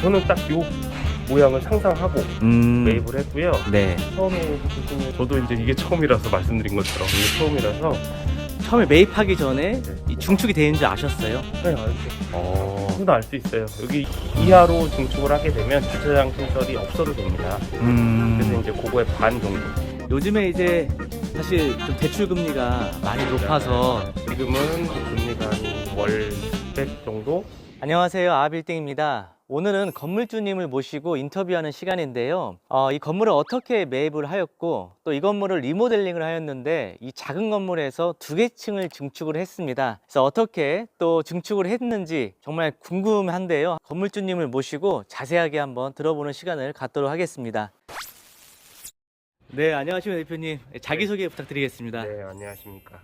저는 딱 요 모양을 상상하고 매입을 했고요. 네. 처음에 보시면 저도 이제 이게 처음이라서 말씀드린 것처럼 이게 처음이라서 처음에 매입하기 전에 네. 이 중축이 되는 줄 아셨어요? 네, 알죠. 누구나 알 수 있어요. 여기 이하로 증축을 하게 되면 주차장 신설이 없어도 됩니다. 그래서 이제 그거의 반 정도. 요즘에 이제 사실 좀 대출 금리가 많이 높아서 지금은 금리가 월 100 정도. 안녕하세요, 아빌딩입니다. 오늘은 건물주님을 모시고 인터뷰하는 시간인데요. 이 건물을 어떻게 매입을 하였고 또 이 건물을 리모델링을 하였는데 이 작은 건물에서 2개 층을 증축을 했습니다. 그래서 어떻게 또 증축을 했는지 정말 궁금한데요. 건물주님을 모시고 자세하게 한번 들어보는 시간을 갖도록 하겠습니다. 네, 안녕하십니까 대표님. 자기소개 부탁드리겠습니다. 네, 안녕하십니까.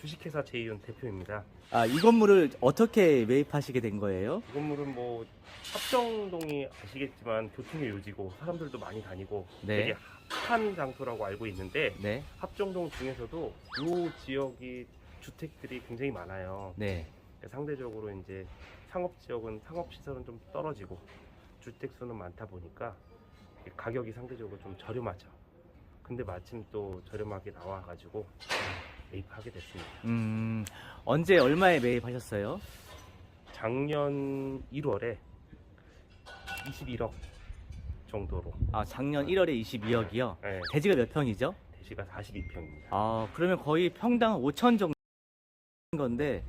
주식회사 제이윤 대표입니다. 이 건물을 어떻게 매입하시게 된 거예요? 이 건물은 뭐 합정동이 아시겠지만 교통의 요지고 사람들도 많이 다니고 네. 되게 핫한 장소라고 알고 있는데 네. 합정동 중에서도 이 지역이 주택들이 굉장히 많아요. 네. 상대적으로 이제 상업 지역은 상업 시설은 좀 떨어지고 주택 수는 많다 보니까 가격이 상대적으로 좀 저렴하죠. 근데 마침 또 저렴하게 나와가지고 매입하게 됐습니다. 언제 얼마에 매입하셨어요? 작년 1월에 21억 정도로. 작년 1월에 22억이요? 네, 대지가 몇 평이죠? 대시가 42평입니다. 그러면 거의 평당 5천 정도 건데,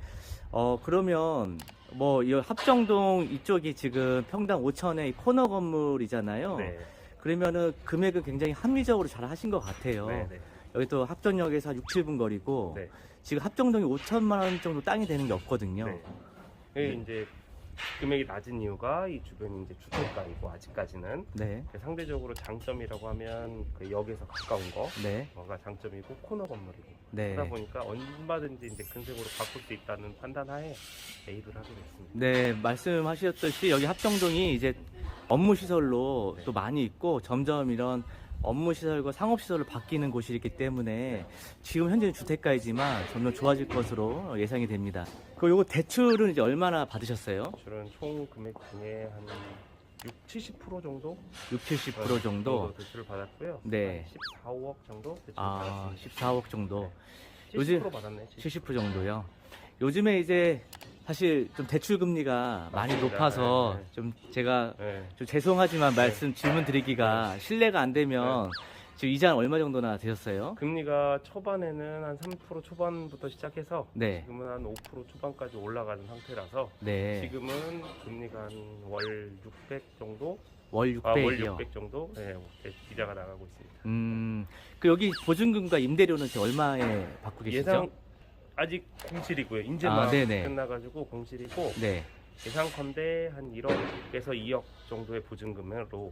그러면 뭐 이 합정동 이쪽이 지금 평당 5천의 코너 건물이잖아요. 네, 그러면은 금액은 굉장히 합리적으로 잘 하신 것 같아요. 네, 네, 여기 또 합정역에서 한 6, 7분 거리고, 네. 지금 합정동이 5천만 원 정도 땅이 되는 게 없거든요. 네. 여기 이제 금액이 낮은 이유가 이 주변이 이제 주택가이고 아직까지는 네. 상대적으로 장점이라고 하면 그 역에서 가까운 네. 거가 장점이고 코너 건물이고 네. 그러다 보니까 얼마든지 이제 근색으로 바꿀 수 있다는 판단하에 매입을 하게 됐습니다. 네, 말씀하셨듯이 여기 합정동이 이제 업무시설로 네. 또 많이 있고 점점 이런 업무시설과 상업시설로 바뀌는 곳이기 때문에 지금 현재는 주택가이지만 점점 좋아질 것으로 예상이 됩니다. 요거 대출은 이제 얼마나 받으셨어요? 대출은 총 금액 중에 한 70% 정도? 60-70% 정도? 대출을 받았고요. 네. 한 14, 5억 정도 대출을 받았습니다. 14억 정도. 70% 요즘 받았네. 70% 정도요. 요즘에 이제 사실 좀 대출 금리가 많이 맞습니다. 높아서 네. 좀 제가 네. 좀 죄송하지만 질문 드리기가 신뢰가 안 되면 지금 이자는 얼마 정도나 되셨어요? 금리가 초반에는 한 3% 초반부터 시작해서 네. 지금은 한 5% 초반까지 올라가는 상태라서 네. 지금은 금리가 한 월 600 정도? 월 월 600이요. 600 정도? 네, 이자가 나가고 있습니다. 여기 보증금과 임대료는 지금 얼마에 받고 계시죠? 예상 아직 공실이고요. 이제 막 네네. 끝나가지고 공실이고 네. 예상컨대 한 1억에서 2억 정도의 보증금으로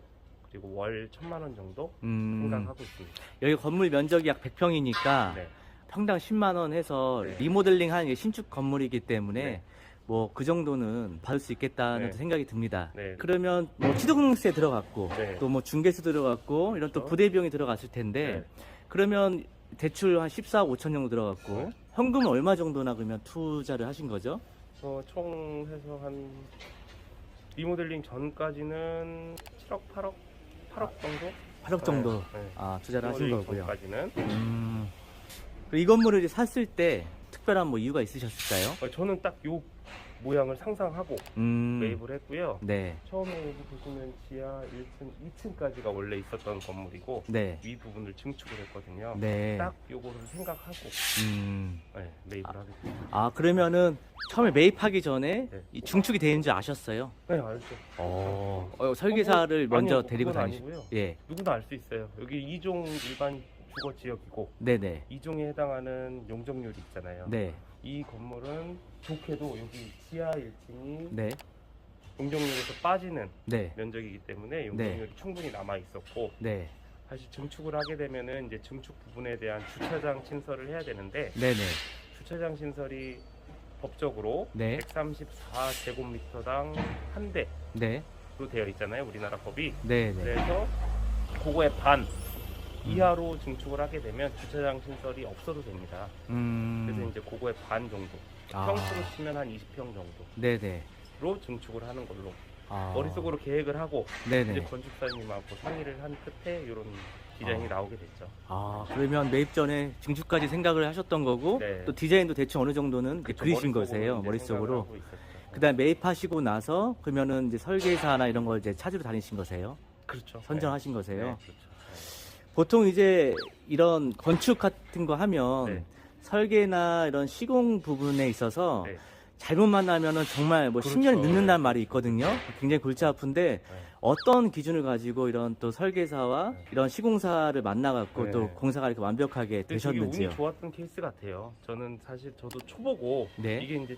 그리고 월 1,000만 원 정도 생각하고 있습니다. 여기 건물 면적이 약 100평이니까 네. 평당 10만 원 해서 네. 리모델링한 게 신축 건물이기 때문에 네. 뭐 그 정도는 받을 수 있겠다는 네. 생각이 듭니다. 네. 그러면 뭐 취득세 들어갔고 네. 또 뭐 중개세 들어갔고 이런 또 그렇죠. 부대비용이 들어갔을 텐데 네. 그러면 대출 한 14억 5천 정도 들어갔고 네. 현금은 얼마 정도나 그러면 투자를 하신 거죠? 총 해서 한 리모델링 전까지는 7억, 8억 정도? 8억 정도 네. 투자를 하신 리모델링 거고요. 전까지는. 그리고 이 건물을 이제 샀을 때 특별한 뭐 이유가 있으셨을까요? 저는 딱 요 모양을 상상하고 매입을 했고요. 네. 처음에 여기 보시면 지하 1층, 2층까지가 원래 있었던 건물이고 네. 위 부분을 증축을 했거든요. 네. 딱 요거를 생각하고 매입을 하게 됐습니다. 그러면은 처음에 매입하기 전에 네. 이 중축이 되는 줄 아셨어요? 네, 알죠. 설계사를 먼저 아니요, 데리고 그건 다니시고. 아니고요. 예. 누구나 알 수 있어요. 여기 2종 일반 주거 지역이고 네네. 2종에 해당하는 용적률이 있잖아요. 네. 이 건물은 좋게도 여기 지하 1층이 네. 용적률에서 빠지는 네. 면적이기 때문에 용적률이 충분히 남아 있었고 네. 사실 증축을 하게 되면은 이제 증축 부분에 대한 주차장 신설을 해야 되는데 네네. 주차장 신설이 법적으로 네. 134제곱미터당 한 대로 네. 되어 있잖아요, 우리나라 법이. 네네. 그래서 그거의 반 이하로 증축을 하게 되면 주차장 신설이 없어도 됩니다. 그래서 이제 그거의 반 정도, 평수로 치면 한 20평 정도로 네네. 증축을 하는 걸로 머릿속으로 계획을 하고 이제 네네. 건축사님하고 상의를 한 끝에 이런 디자인이 나오게 됐죠. 그러면 매입 전에 증축까지 생각을 하셨던 거고 네. 또 디자인도 대충 어느 정도는 이제 그쵸, 그리신 머릿속으로 거세요. 이제 머릿속으로. 생각을 하고 있었죠. 그다음 매입하시고 나서 그러면은 이제 설계사나 이런 걸 이제 찾으러 다니신 거세요. 그렇죠. 선정하신 네. 거세요. 네, 그렇죠. 보통 이제 이런 건축 같은 거 하면 네. 설계나 이런 시공 부분에 있어서 네. 잘못 만나면은 정말 뭐 그렇죠. 10년이 늦는다는 네. 말이 있거든요. 굉장히 골치 아픈데 네. 어떤 기준을 가지고 이런 또 설계사와 네. 이런 시공사를 만나갖고 네. 또 공사가 이렇게 완벽하게 근데 되게 되셨는지요? 운이 좋았던 케이스 같아요. 저는 사실 저도 초보고 네. 이게 이제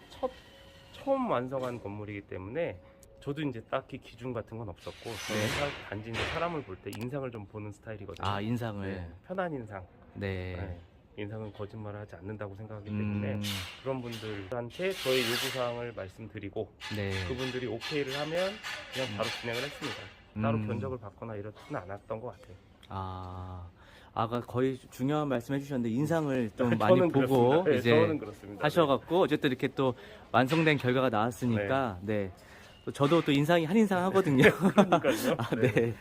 처음 완성한 건물이기 때문에 저도 이제 딱히 기준 같은 건 없었고 저는 네. 단지 이제 사람을 볼 때 인상을 좀 보는 스타일이거든요. 인상을. 네, 편한 인상. 네. 네. 인상은 거짓말을 하지 않는다고 생각하기 때문에 음, 그런 분들한테 저의 요구사항을 말씀드리고 네. 그분들이 오케이를 하면 그냥 바로 진행을 했습니다. 따로 음. 견적을 받거나 이렇지는 않았던 것 같아요. 아까 거의 중요한 말씀 해주셨는데 인상을 좀 많이 저는 보고 그렇습니다. 네, 이제 저는 그렇습니다. 하셔갖고 어쨌든 이렇게 또 완성된 결과가 나왔으니까 네. 또 저도 또 인상이 한 인상 하거든요. 그러니까요. 네.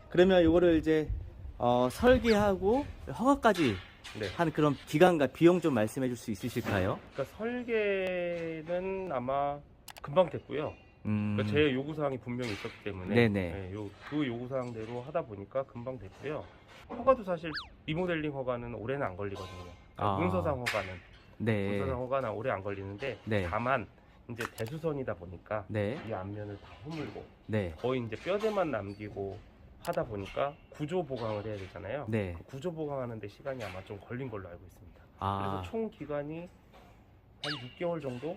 그러면 이거를 이제 설계하고 허가까지 네. 한 그런 기간과 비용 좀 말씀해 줄 수 있으실까요? 그러니까 설계는 아마 금방 됐고요. 음, 그러니까 제 요구사항이 분명히 있었기 때문에 네네. 그 요구사항대로 하다 보니까 금방 됐고요. 허가도 사실 리모델링 허가는 오래는 안 걸리거든요. 문서상 허가는 네. 문서상 허가는 오래 안 걸리는데 네. 다만 이제 대수선이다 보니까 네. 이 앞면을 다 허물고 네. 거의 이제 뼈대만 남기고 하다 보니까 구조 보강을 해야 되잖아요. 네. 그 구조 보강하는데 시간이 아마 좀 걸린 걸로 알고 있습니다. 아, 그래서 총 기간이 한 6개월 정도?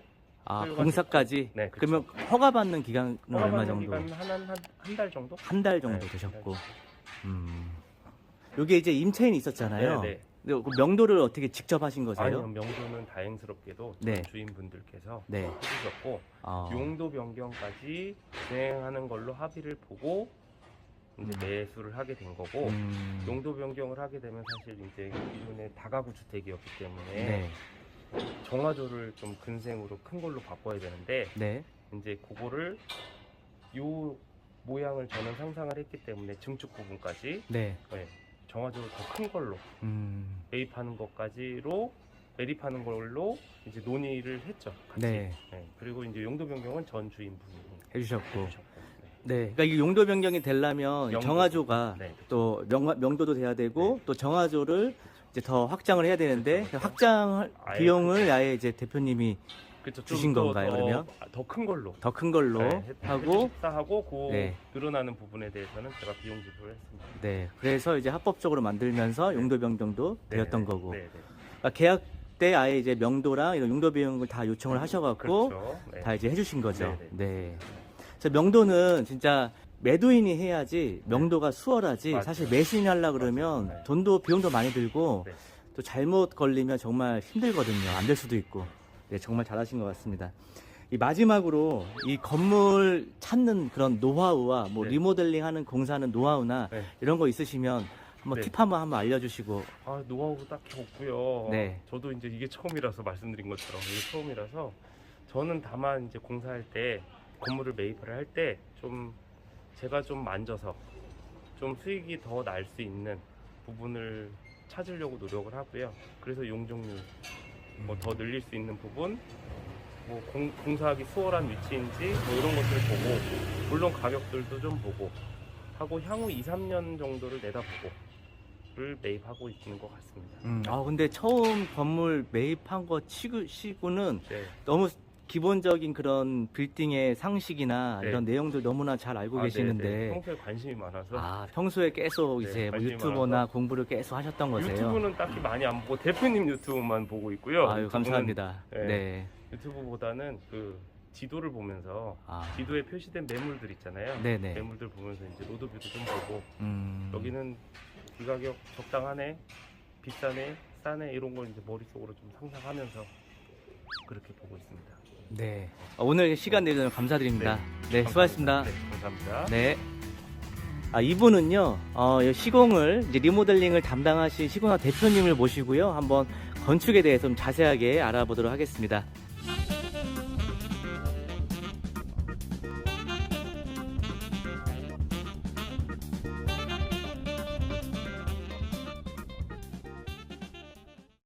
공사까지? 네, 그렇죠. 그러면 허가 받는 기간은 얼마 허가받는 정도? 기간은 한 달 정도? 한 달 정도 네, 되셨고. 한 요게 이제 임차인이 있었잖아요. 달. 네, 네. 근데 그 명도를 어떻게 직접 하신 거세요? 아니요, 명도는 다행스럽게도 네. 주인분들께서 네. 해주셨고 어, 용도 변경까지 진행하는 걸로 합의를 보고 이제 매수를 하게 된 거고 용도 변경을 하게 되면 사실 이제 기존에 다가구 주택이었기 때문에 네. 정화조를 좀 근생으로 큰 걸로 바꿔야 되는데 네. 이제 그거를 요 모양을 저는 상상을 했기 때문에 증축 부분까지 네. 정화조를 더 큰 걸로 음, 매입하는 매립하는 걸로 이제 논의를 했죠. 같이. 네. 그리고 이제 용도 변경은 전 주인분이 해주셨고. 해주셨고. 네. 그러니까 이 용도 변경이 되려면 명도. 정화조가 네. 또 명도도 돼야 되고 또 정화조를 이제 더 확장을 해야 되는데 그렇죠. 확장 아예 비용을 아예 이제 대표님이 그렇죠. 주신 건가요, 그러면? 더 큰 걸로. 더 큰 걸로 하고 하고 그 네. 늘어나는 부분에 대해서는 제가 비용 지불을 했습니다. 네. 그래서 이제 합법적으로 만들면서 네. 용도 변경도 되었던 네, 거고. 네, 네. 그러니까 계약 때 아예 이제 명도랑 이런 용도 비용을 다 요청을 하셔갖고 그렇죠. 네. 다 이제 해주신 거죠. 네, 네. 그래서 명도는 진짜 매도인이 해야지 명도가 수월하지 맞아요. 사실 매수인이 하려 그러면 맞아요. 네. 돈도 비용도 많이 들고 네. 또 잘못 걸리면 정말 힘들거든요. 안 될 수도 있고. 네, 정말 잘하신 것 같습니다. 이 마지막으로 이 건물 찾는 그런 노하우와 뭐 네. 리모델링하는 공사하는 노하우나 네. 이런 거 있으시면 한번 네. 팁 한번 알려주시고. 노하우도 딱히 없고요. 네. 저도 이제 이게 처음이라서 말씀드린 것처럼 이게 처음이라서 저는 다만 이제 공사할 때 건물을 매입을 할 때 좀 제가 좀 만져서 좀 수익이 더 날 수 있는 부분을 찾으려고 노력을 하고요. 그래서 용적률 뭐 더 늘릴 수 있는 부분, 뭐 공사하기 수월한 위치인지 뭐 이런 것들을 보고 물론 가격들도 좀 보고 하고 향후 2, 3년 정도를 내다보고를 매입하고 있는 것 같습니다. 근데 처음 건물 매입한 거 치고는 네. 너무 기본적인 그런 빌딩의 상식이나 네. 이런 내용들 너무나 잘 알고 계시는데 네네. 평소에 관심이 많아서 평소에 계속 네, 이제 뭐 관심이 유튜버나 많아서. 공부를 계속 하셨던 거세요? 유튜브는 딱히 많이 안 보고 대표님 유튜브만 보고 있고요. 아유, 유튜브는 감사합니다. 네. 네. 유튜브보다는 그 지도를 보면서 아, 지도에 표시된 매물들 있잖아요. 네네. 매물들 보면서 이제 로드뷰도 좀 보고 여기는 이 가격 적당하네, 비싸네, 싸네 이런 걸 이제 머릿속으로 좀 상상하면서 그렇게 보고 있습니다. 네. 오늘 시간 내주셔서 감사드립니다. 네, 수고하셨습니다. 네, 감사합니다. 네. 이분은요, 시공을, 이제 리모델링을 담당하신 시공사 대표님을 모시고요. 한번 건축에 대해서 좀 자세하게 알아보도록 하겠습니다.